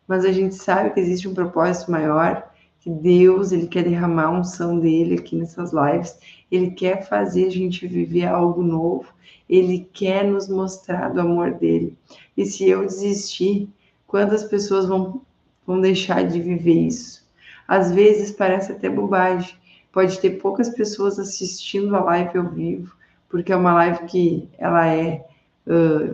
mas a gente sabe que existe um propósito maior, que Deus, Ele quer derramar a unção dEle aqui nessas lives, Ele quer fazer a gente viver algo novo, Ele quer nos mostrar do amor dEle. E se eu desistir, quantas pessoas vão deixar de viver isso? Às vezes parece até bobagem, pode ter poucas pessoas assistindo a live ao vivo, porque é uma live que ela é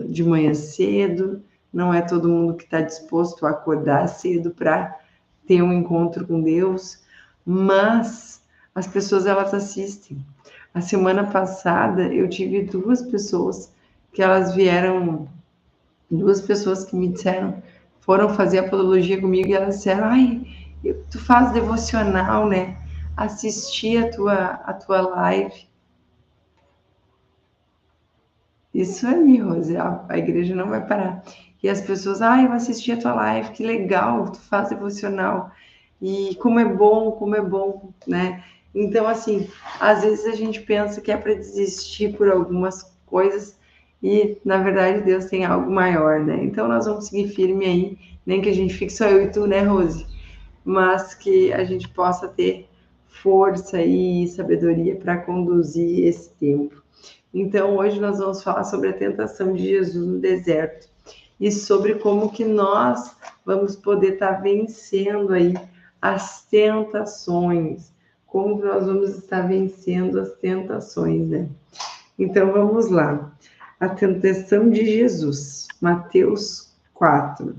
de manhã cedo, não é todo mundo que está disposto a acordar cedo para ter um encontro com Deus, mas as pessoas elas assistem. A semana passada eu tive duas pessoas que elas vieram, duas pessoas que me disseram, foram fazer a podologia comigo e elas disseram, ai, tu faz devocional, né? Assisti a tua live. Isso aí, Rose, a igreja não vai parar. E as pessoas, eu assisti a tua live, que legal, tu faz devocional. E como é bom, né? Então, assim, às vezes a gente pensa que é para desistir por algumas coisas e, na verdade, Deus tem algo maior, né? Então, nós vamos seguir firme aí, nem que a gente fique só eu e tu, né, Rose? Mas que a gente possa ter força e sabedoria para conduzir esse tempo. Então, hoje nós vamos falar sobre a tentação de Jesus no deserto e sobre como que nós vamos poder estar vencendo aí as tentações, como que nós vamos estar vencendo as tentações, né? Então, vamos lá. A tentação de Jesus, Mateus 4.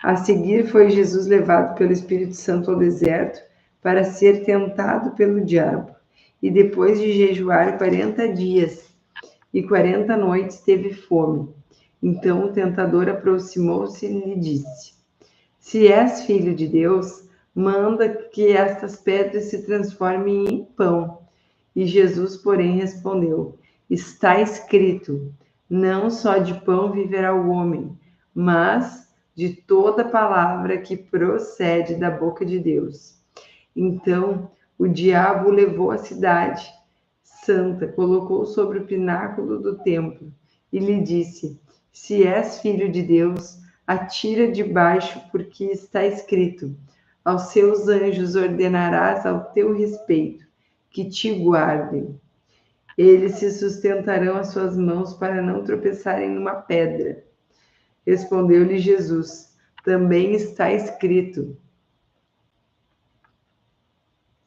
A seguir foi Jesus levado pelo Espírito Santo ao deserto para ser tentado pelo diabo. E depois de jejuar 40 dias e 40 noites teve fome. Então o tentador aproximou-se e lhe disse: Se és filho de Deus, manda que estas pedras se transformem em pão. E Jesus, porém, respondeu: Está escrito: Não só de pão viverá o homem, mas de toda palavra que procede da boca de Deus. Então o diabo o levou à cidade santa, colocou sobre o pináculo do templo e lhe disse: Se és filho de Deus, atira de baixo, porque está escrito: Aos seus anjos ordenarás ao teu respeito que te guardem. Eles se sustentarão as suas mãos para não tropeçarem numa pedra. Respondeu-lhe Jesus: Também está escrito: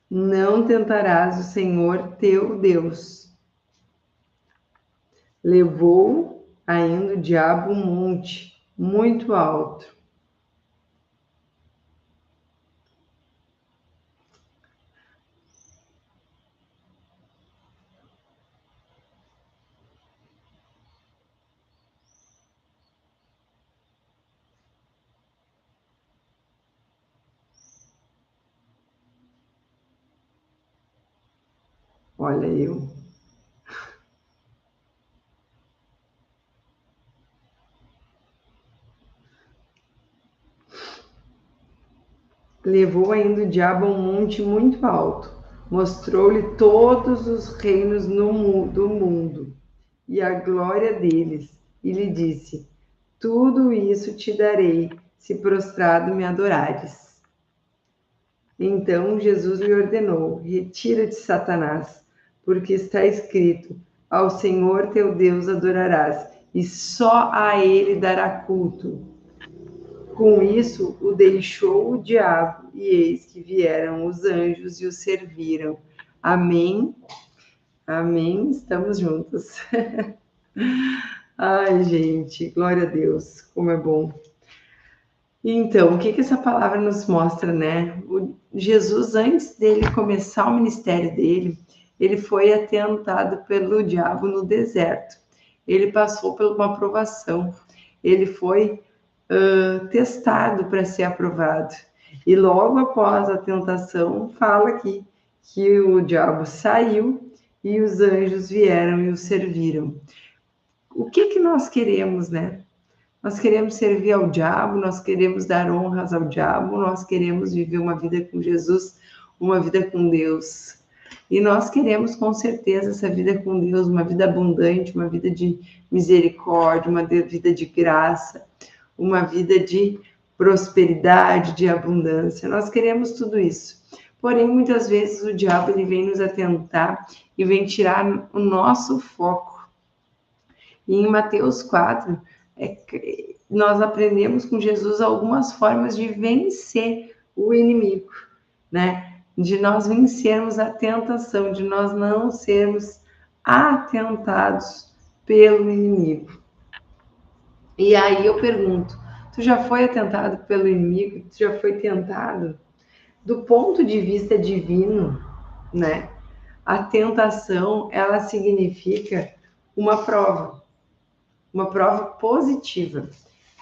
Não tentarás o Senhor teu Deus. Levou ainda o diabo um monte muito alto. Olha eu. Levou ainda o diabo a um monte muito alto, mostrou-lhe todos os reinos do mundo e a glória deles, e lhe disse: Tudo isso te darei, se prostrado me adorares. Então Jesus lhe ordenou: Retira-te, Satanás, porque está escrito: Ao Senhor teu Deus adorarás, e só a ele dará culto. Com isso, o deixou o diabo, e eis que vieram os anjos e o serviram. Amém. Amém. Estamos juntos. Ai, gente, glória a Deus, como é bom. Então, o que essa palavra nos mostra, né? O Jesus, antes dele começar o ministério dele, ele foi atentado pelo diabo no deserto. Ele passou por uma provação. Ele foi testado para ser aprovado. E logo após a tentação, fala aqui que o diabo saiu e os anjos vieram e o serviram. O que nós queremos, né? Nós queremos servir ao diabo, nós queremos dar honras ao diabo, nós queremos viver uma vida com Jesus, uma vida com Deus. E nós queremos, com certeza, essa vida com Deus, uma vida abundante, uma vida de misericórdia, uma vida de graça, uma vida de prosperidade, de abundância. Nós queremos tudo isso. Porém, muitas vezes o diabo ele vem nos atentar e vem tirar o nosso foco. E em Mateus 4, nós aprendemos com Jesus algumas formas de vencer o inimigo, né? De nós vencermos a tentação, de nós não sermos atentados pelo inimigo. E aí eu pergunto, tu já foi atentado pelo inimigo? Tu já foi tentado? Do ponto de vista divino, né? A tentação, ela significa uma prova positiva.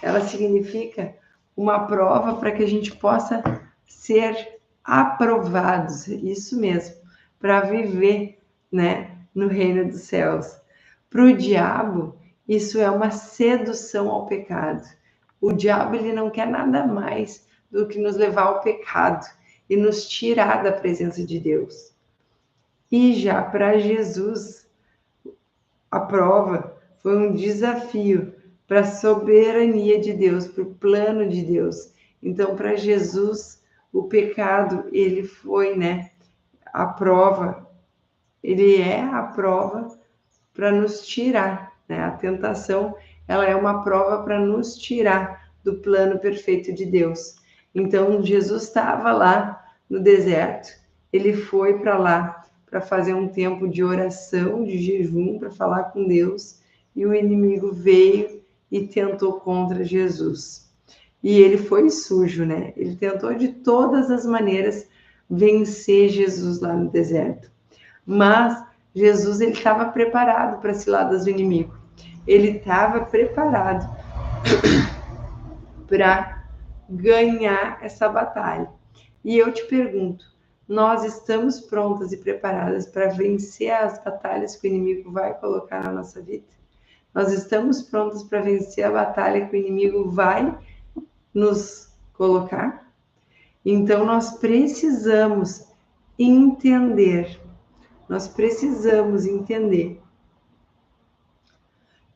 Ela significa uma prova para que a gente possa ser aprovados, isso mesmo, para viver, né, no reino dos céus. Para o diabo, isso é uma sedução ao pecado. O diabo ele não quer nada mais do que nos levar ao pecado e nos tirar da presença de Deus. E já para Jesus, a prova foi um desafio para a soberania de Deus, para o plano de Deus. Então, para Jesus, o pecado, ele foi, né, a prova, ele é a prova para nos tirar, né? A tentação, ela é uma prova para nos tirar do plano perfeito de Deus. Então, Jesus estava lá no deserto, ele foi para lá para fazer um tempo de oração, de jejum, para falar com Deus, e o inimigo veio e tentou contra Jesus. E ele foi sujo, né? Ele tentou de todas as maneiras vencer Jesus lá no deserto. Mas Jesus ele estava preparado para ciladas do inimigo. Ele estava preparado para ganhar essa batalha. E eu te pergunto, nós estamos prontas e preparadas para vencer as batalhas que o inimigo vai colocar na nossa vida? Nós estamos prontos para vencer a batalha que o inimigo vai nos colocar? Então nós precisamos entender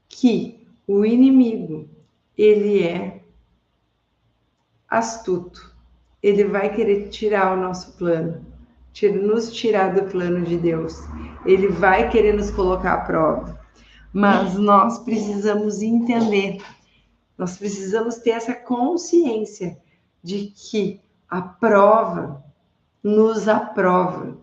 que o inimigo, ele é astuto. Ele vai querer tirar o nosso plano, nos tirar do plano de Deus. Ele vai querer nos colocar à prova. Mas nós precisamos entender, nós precisamos ter essa consciência de que a prova nos aprova.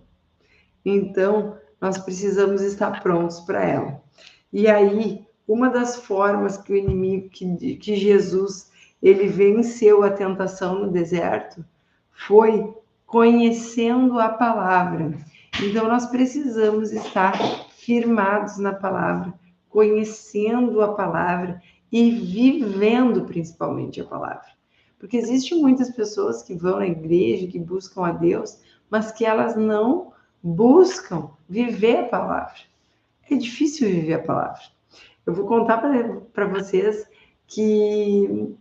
Então, nós precisamos estar prontos para ela. E aí, uma das formas que o inimigo, que Jesus, ele venceu a tentação no deserto, foi conhecendo a palavra. Então, nós precisamos estar firmados na palavra, conhecendo a palavra e vivendo principalmente a palavra. Porque existem muitas pessoas que vão na igreja, que buscam a Deus, mas que elas não buscam viver a palavra. É difícil viver a palavra. Eu vou contar para vocês que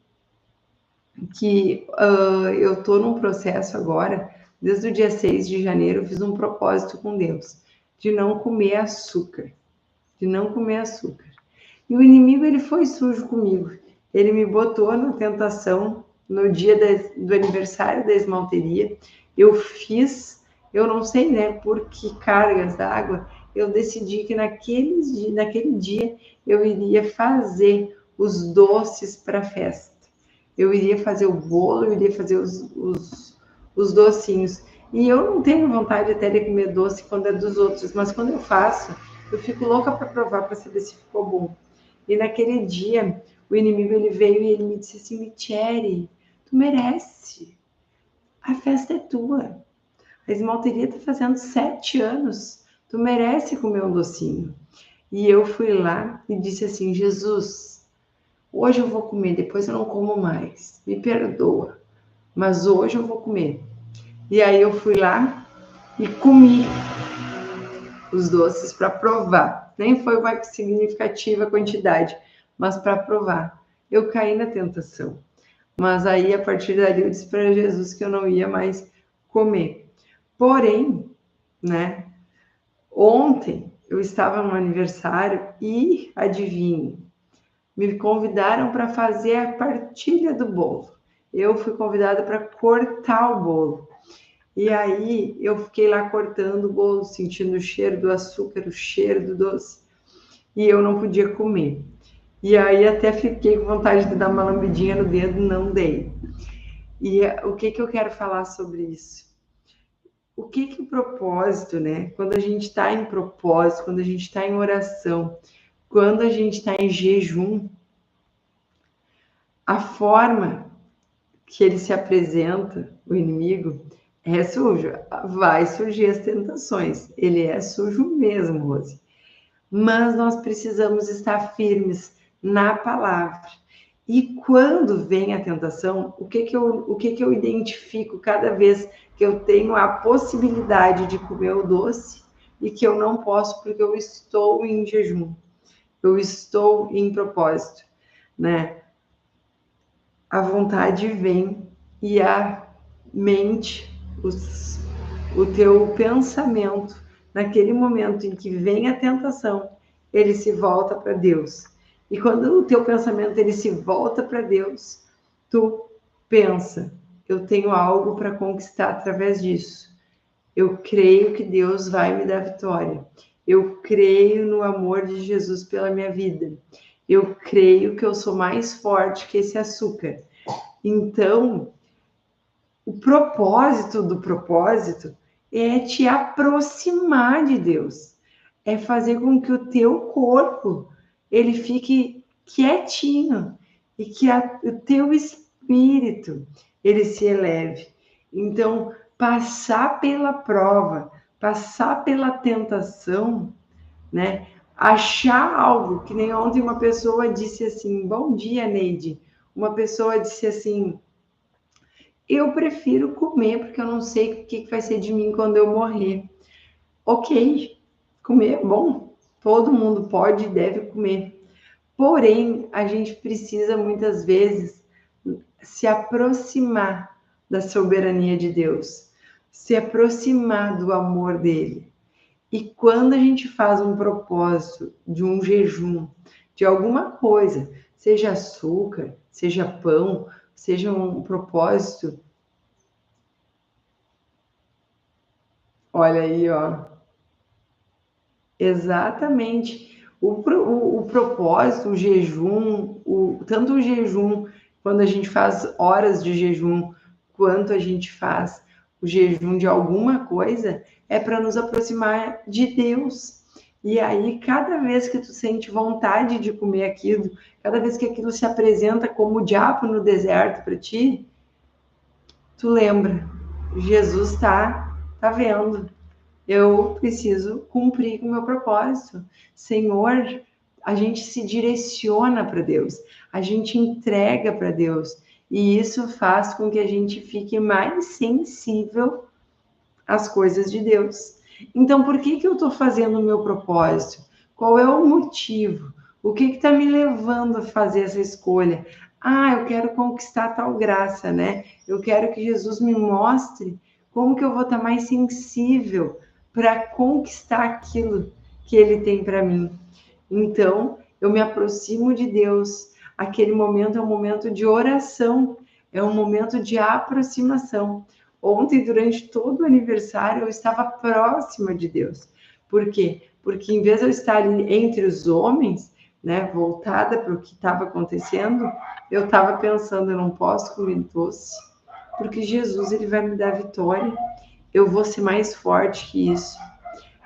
eu estou num processo agora, desde o dia 6 de janeiro, eu fiz um propósito com Deus, de não comer açúcar, E o inimigo, ele foi sujo comigo. Ele me botou na tentação no dia do aniversário da esmalteria. Eu fiz, eu não sei, né, por que cargas d'água, eu decidi que naquele dia eu iria fazer os doces para a festa. Eu iria fazer o bolo, eu iria fazer os docinhos. E eu não tenho vontade até de comer doce quando é dos outros, mas quando eu faço, eu fico louca para provar, para saber se ficou bom. E naquele dia, o inimigo ele veio e ele me disse assim: Michele, tu merece. A festa é tua. A esmalteria está fazendo 7 anos. Tu merece comer um docinho. E eu fui lá e disse assim: Jesus, hoje eu vou comer, depois eu não como mais. Me perdoa, mas hoje eu vou comer. E aí eu fui lá e comi os doces para provar. Nem foi uma significativa quantidade, mas para provar. Eu caí na tentação. Mas aí, a partir dali, eu disse para Jesus que eu não ia mais comer. Porém, né, ontem eu estava no aniversário e, adivinhe, me convidaram para fazer a partilha do bolo. eu fui convidada para cortar o bolo. E aí eu fiquei lá cortando o bolo, sentindo o cheiro do açúcar, o cheiro do doce, e eu não podia comer. E aí até fiquei com vontade de dar uma lambidinha no dedo, não dei. E o que eu quero falar sobre isso? O que o propósito, né? Quando a gente está em propósito, quando a gente está em oração, quando a gente está em jejum, a forma que ele se apresenta, o inimigo, é sujo. Vai surgir as tentações. Ele é sujo mesmo, Rose. Mas nós precisamos estar firmes na palavra. E quando vem a tentação, o que eu identifico cada vez que eu tenho a possibilidade de comer o doce e que eu não posso porque eu estou em jejum, eu estou em propósito, né? A vontade vem e a mente, o teu pensamento, naquele momento em que vem a tentação, ele se volta para Deus. E quando o teu pensamento ele se volta para Deus, tu pensa, eu tenho algo para conquistar através disso. Eu creio que Deus vai me dar vitória. Eu creio no amor de Jesus pela minha vida. Eu creio que eu sou mais forte que esse açúcar. Então, o propósito do propósito é te aproximar de Deus, é fazer com que o teu corpo ele fique quietinho e que o teu espírito ele se eleve. Então, passar pela prova, passar pela tentação, né? Achar algo, que nem ontem uma pessoa disse assim, bom dia, Neide. Uma pessoa disse assim, eu prefiro comer, porque eu não sei o que vai ser de mim quando eu morrer. Ok, comer é bom, todo mundo pode e deve comer. Porém, a gente precisa muitas vezes se aproximar da soberania de Deus, se aproximar do amor dele. E quando a gente faz um propósito de um jejum, de alguma coisa, seja açúcar, seja pão, seja um propósito. Olha aí, ó. Exatamente. O propósito, o jejum, tanto o jejum, quando a gente faz horas de jejum, quanto a gente faz o jejum de alguma coisa, é para nos aproximar de Deus. E aí, cada vez que tu sente vontade de comer aquilo, cada vez que aquilo se apresenta como o diabo no deserto para ti, tu lembra, Jesus tá vendo, eu preciso cumprir com o meu propósito. Senhor, a gente se direciona para Deus, a gente entrega para Deus, e isso faz com que a gente fique mais sensível às coisas de Deus. Então, por que eu estou fazendo o meu propósito? Qual é o motivo? O que está me levando a fazer essa escolha? Ah, eu quero conquistar tal graça, né? Eu quero que Jesus me mostre como que eu vou estar mais sensível para conquistar aquilo que Ele tem para mim. Então, eu me aproximo de Deus. Aquele momento é um momento de oração, é um momento de aproximação. Ontem, durante todo o aniversário, eu estava próxima de Deus. Por quê? Porque em vez de eu estar ali entre os homens, né, voltada para o que estava acontecendo, eu estava pensando, eu não posso comer doce, porque Jesus ele vai me dar vitória. Eu vou ser mais forte que isso.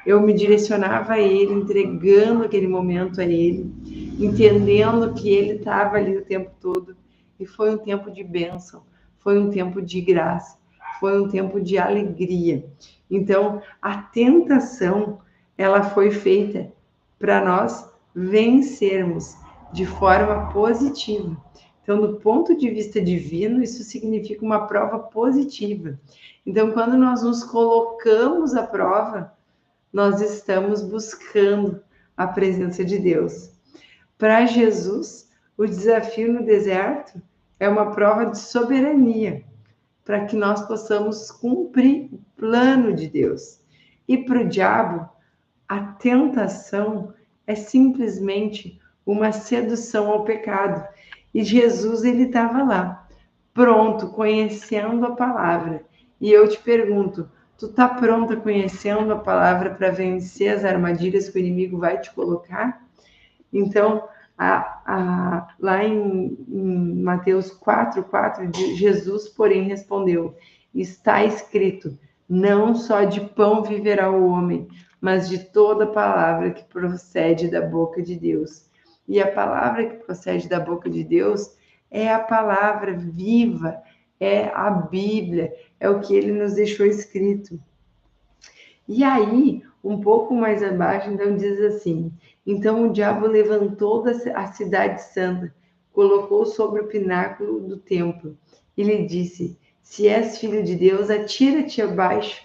Eu me direcionava a Ele, entregando aquele momento a Ele, entendendo que Ele estava ali o tempo todo. E foi um tempo de bênção, foi um tempo de graça, foi um tempo de alegria. Então, a tentação, ela foi feita para nós vencermos de forma positiva. Então, do ponto de vista divino, isso significa uma prova positiva. Então, quando nós nos colocamos à prova, nós estamos buscando a presença de Deus. Para Jesus, o desafio no deserto é uma prova de soberania, para que nós possamos cumprir o plano de Deus. E para o diabo, a tentação é simplesmente uma sedução ao pecado. E Jesus, ele estava lá, pronto, conhecendo a palavra. E eu te pergunto, tu tá pronta conhecendo a palavra para vencer as armadilhas que o inimigo vai te colocar? Então, lá em Mateus 4:4, Jesus, porém, respondeu: está escrito, não só de pão viverá o homem, mas de toda palavra que procede da boca de Deus. E a palavra que procede da boca de Deus é a palavra viva, é a Bíblia, é o que ele nos deixou escrito. E aí, um pouco mais abaixo, então diz assim: então o diabo levantou a cidade santa, colocou sobre o pináculo do templo e lhe disse: se és filho de Deus, atira-te abaixo,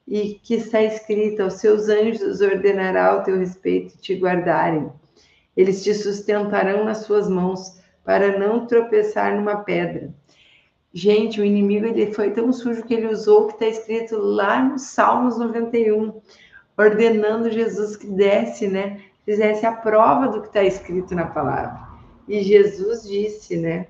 e que está escrito: aos seus anjos ordenará ao teu respeito te guardarem. Eles te sustentarão nas suas mãos, para não tropeçar numa pedra. Gente, o inimigo ele foi tão sujo que ele usou o que está escrito lá no Salmos 91, ordenando Jesus que desse, né? Fizesse a prova do que está escrito na palavra. E Jesus disse, né?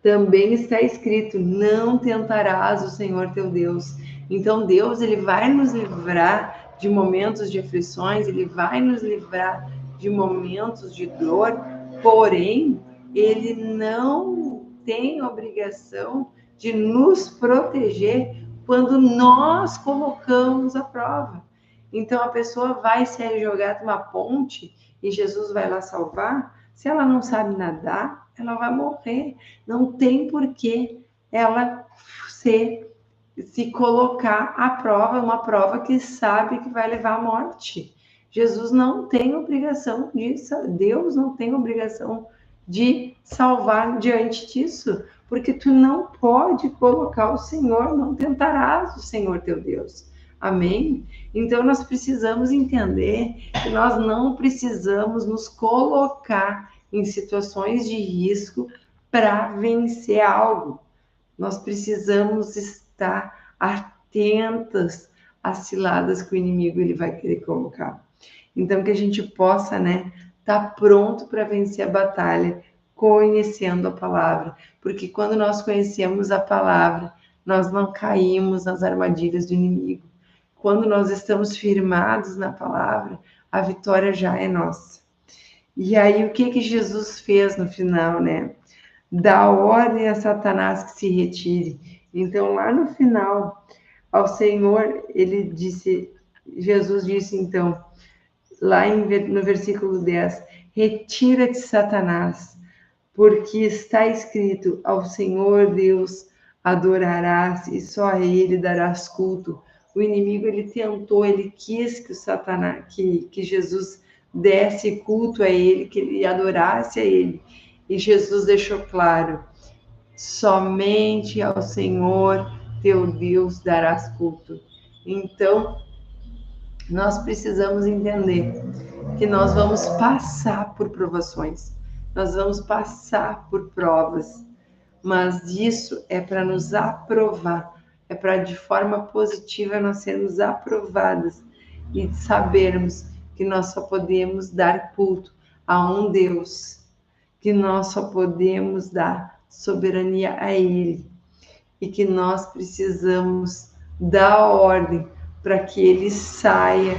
Também está escrito: não tentarás o Senhor teu Deus. Então Deus ele vai nos livrar de momentos de aflições, ele vai nos livrar de momentos de dor, porém ele não tem obrigação de nos proteger quando nós colocamos a prova. Então a pessoa vai ser jogada uma ponte e Jesus vai lá salvar. Se ela não sabe nadar, ela vai morrer. Não tem porquê ela se colocar à prova, uma prova que sabe que vai levar à morte. Jesus não tem obrigação disso, Deus não tem obrigação de salvar diante disso, porque tu não pode colocar o Senhor, não tentarás o Senhor teu Deus. Amém? Então nós precisamos entender que nós não precisamos nos colocar em situações de risco para vencer algo. Nós precisamos estar atentas às ciladas que o inimigo ele vai querer colocar. Então que a gente possa, né, estar pronto para vencer a batalha, conhecendo a palavra, porque quando nós conhecemos a palavra, nós não caímos nas armadilhas do inimigo. Quando nós estamos firmados na palavra, a vitória já é nossa. E aí, o que Jesus fez no final, né? Dá ordem a Satanás que se retire. Então, lá no final, ao Senhor, Jesus disse, então, lá no versículo 10, retira-te, Satanás, porque está escrito: ao Senhor Deus adorarás e só a ele darás culto. O inimigo ele tentou, ele quis que o Satanás, que Jesus desse culto a ele, que ele adorasse a ele. E Jesus deixou claro: somente ao Senhor teu Deus darás culto. Então, nós precisamos entender que nós vamos passar por provações, nós vamos passar por provas, mas isso é para nos aprovar, é para de forma positiva nós sermos aprovadas e sabermos que nós só podemos dar culto a um Deus, que nós só podemos dar soberania a Ele e que nós precisamos dar ordem para que Ele saia,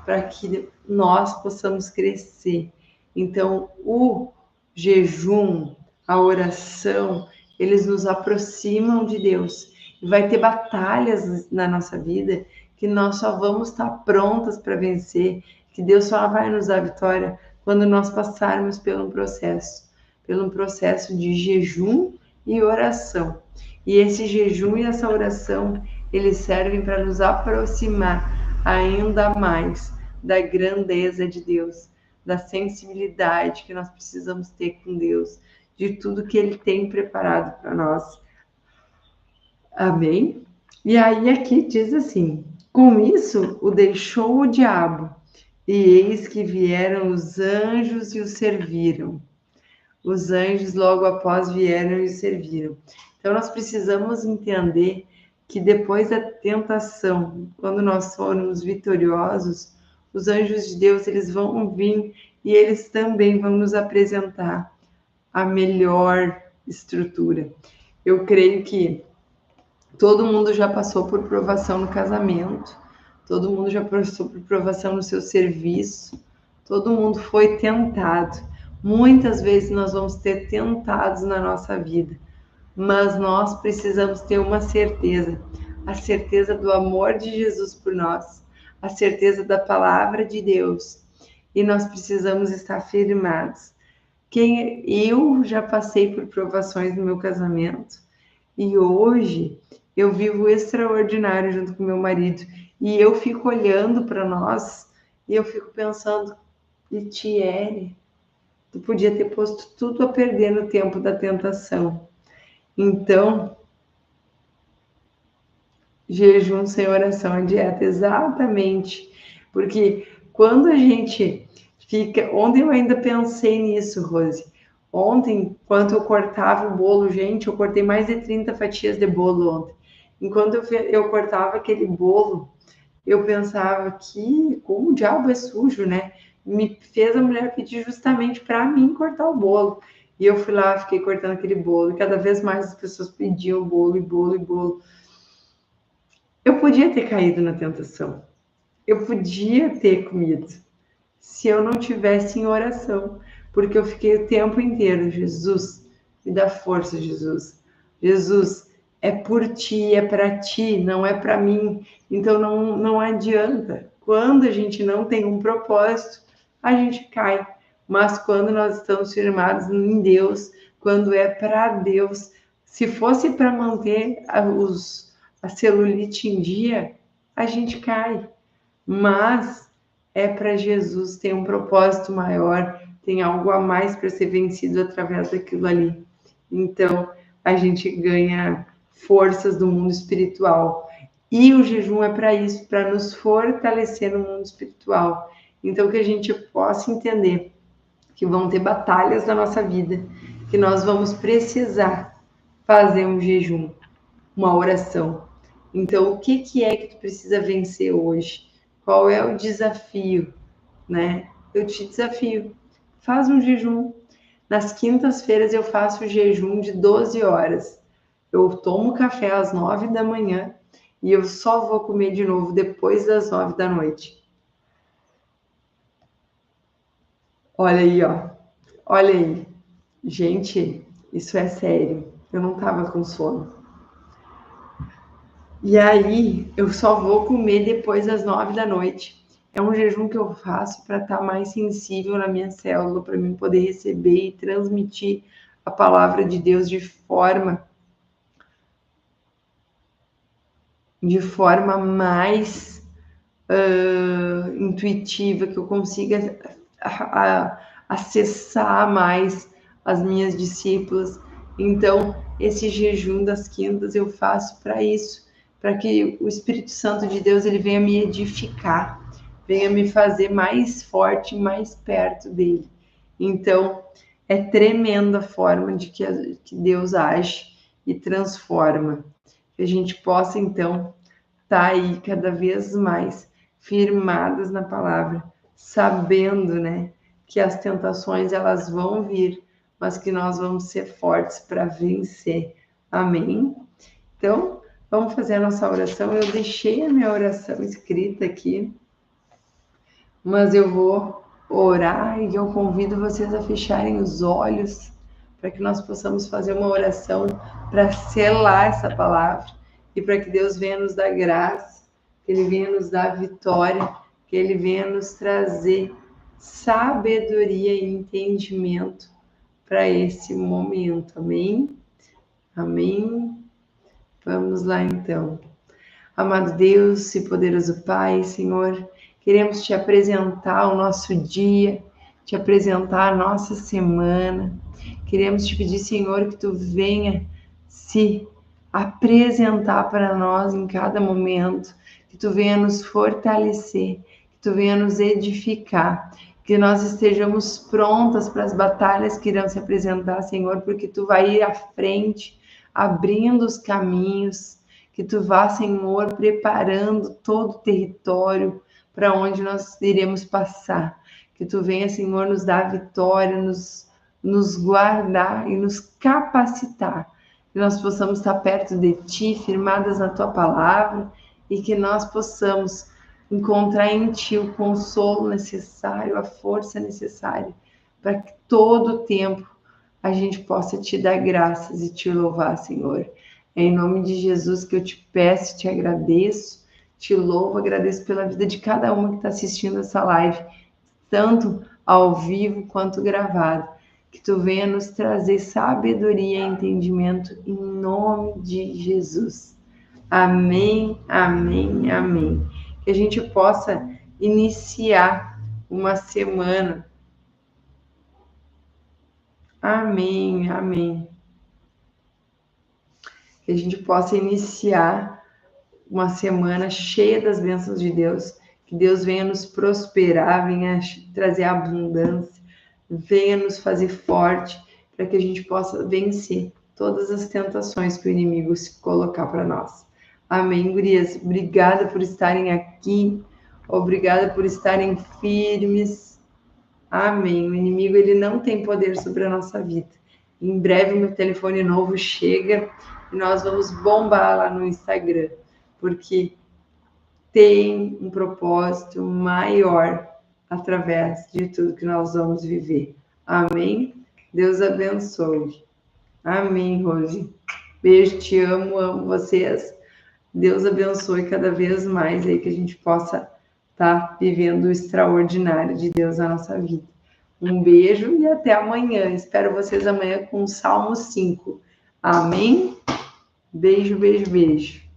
para que nós possamos crescer. Então, o jejum, a oração, eles nos aproximam de Deus. E vai ter batalhas na nossa vida que nós só vamos estar prontas para vencer, que Deus só vai nos dar vitória quando nós passarmos pelo processo de jejum e oração. E esse jejum e essa oração, eles servem para nos aproximar ainda mais da grandeza de Deus, da sensibilidade que nós precisamos ter com Deus, de tudo que Ele tem preparado para nós. Amém? E aí aqui diz assim: com isso o deixou o diabo, e eis que vieram os anjos e o serviram. Os anjos logo após vieram e o serviram. Então nós precisamos entender que depois da tentação, quando nós formos vitoriosos, os anjos de Deus eles vão vir e eles também vão nos apresentar a melhor estrutura. Eu creio que todo mundo já passou por provação no casamento, todo mundo já passou por provação no seu serviço, todo mundo foi tentado. Muitas vezes nós vamos ter tentados na nossa vida, mas nós precisamos ter uma certeza, a certeza do amor de Jesus por nós, a certeza da palavra de Deus, e nós precisamos estar firmados. Eu já passei por provações no meu casamento, e hoje eu vivo o extraordinário junto com meu marido, e eu fico olhando para nós, e eu fico pensando, Litiele, tu podia ter posto tudo a perder no tempo da tentação. Então, jejum sem oração é dieta, exatamente. Porque quando a gente fica... Ontem eu ainda pensei nisso, Rose. Ontem, enquanto eu cortava o bolo, gente, eu cortei mais de 30 fatias de bolo ontem. Enquanto eu cortava aquele bolo, eu pensava que como o diabo é sujo, né? Me fez a mulher pedir justamente para mim cortar o bolo. E eu fui lá, fiquei cortando aquele bolo, e cada vez mais as pessoas pediam bolo e bolo e bolo. Eu podia ter caído na tentação. Eu podia ter comido se eu não tivesse em oração, porque eu fiquei o tempo inteiro, Jesus, me dá força, Jesus. Jesus, é por ti, é para ti, não é para mim. Então não adianta. Quando a gente não tem um propósito, a gente cai. Mas quando nós estamos firmados em Deus, quando é para Deus, se fosse para manter a celulite em dia, a gente cai. Mas é para Jesus, tem um propósito maior, tem algo a mais para ser vencido através daquilo ali. Então, a gente ganha forças do mundo espiritual. E o jejum é para isso, para nos fortalecer no mundo espiritual. Então, que a gente possa entender que vão ter batalhas na nossa vida, que nós vamos precisar fazer um jejum, uma oração. Então, o que é que tu precisa vencer hoje? Qual é o desafio, né? Eu te desafio, faz um jejum. Nas quintas-feiras eu faço o jejum de 12 horas. Eu tomo café às 9 da manhã e eu só vou comer de novo depois das 9 da noite. Olha aí, ó. Olha aí. Gente, isso é sério. Eu não tava com sono. E aí, eu só vou comer depois das 9 da noite. É um jejum que eu faço para estar mais sensível na minha célula, para mim poder receber e transmitir a palavra de Deus de forma mais intuitiva, que eu consiga acessar mais as minhas discípulas. Então, esse jejum das quintas eu faço para isso, para que o Espírito Santo de Deus ele venha me edificar, venha me fazer mais forte, mais perto dele. Então, é tremenda a forma de que Deus age e transforma. Que a gente possa, então, estar aí cada vez mais firmadas na palavra, sabendo, né, que as tentações elas vão vir, mas que nós vamos ser fortes para vencer. Amém? Então, vamos fazer a nossa oração. Eu deixei a minha oração escrita aqui, mas eu vou orar e eu convido vocês a fecharem os olhos para que nós possamos fazer uma oração para selar essa palavra e para que Deus venha nos dar graça, que Ele venha nos dar vitória, que Ele venha nos trazer sabedoria e entendimento para esse momento. Amém? Amém? Vamos lá então. Amado Deus e poderoso Pai, Senhor, queremos te apresentar o nosso dia, te apresentar a nossa semana. Queremos te pedir, Senhor, que tu venha se apresentar para nós em cada momento, que tu venha nos fortalecer, que tu venha nos edificar, que nós estejamos prontas para as batalhas que irão se apresentar, Senhor, porque tu vai ir à frente, abrindo os caminhos, que tu vá, Senhor, preparando todo o território para onde nós iremos passar. Que tu venha, Senhor, nos dar vitória, nos nos guardar e nos capacitar, que nós possamos estar perto de Ti, firmadas na Tua palavra, e que nós possamos encontrar em Ti o consolo necessário, a força necessária, para que todo o tempo a gente possa Te dar graças e Te louvar, Senhor. É em nome de Jesus que eu Te peço, Te agradeço, Te louvo, agradeço pela vida de cada uma que está assistindo essa live, tanto ao vivo quanto gravado. Que Tu venha nos trazer sabedoria e entendimento em nome de Jesus. Amém, amém, amém. Que a gente possa iniciar uma semana. Amém, amém. Que a gente possa iniciar uma semana cheia das bênçãos de Deus. Que Deus venha nos prosperar, venha trazer abundância, venha nos fazer forte, para que a gente possa vencer todas as tentações que o inimigo se colocar para nós. Amém, gurias. Obrigada por estarem aqui. Obrigada por estarem firmes. Amém. O inimigo, ele não tem poder sobre a nossa vida. Em breve, meu telefone novo chega e nós vamos bombar lá no Instagram, porque tem um propósito maior através de tudo que nós vamos viver. Amém? Deus abençoe. Amém, Rose. Beijo, te amo, amo vocês. Deus abençoe cada vez mais aí, que a gente possa estar vivendo o extraordinário de Deus na nossa vida. Um beijo e até amanhã. Espero vocês amanhã com o Salmo 5. Amém? Beijo, beijo, beijo.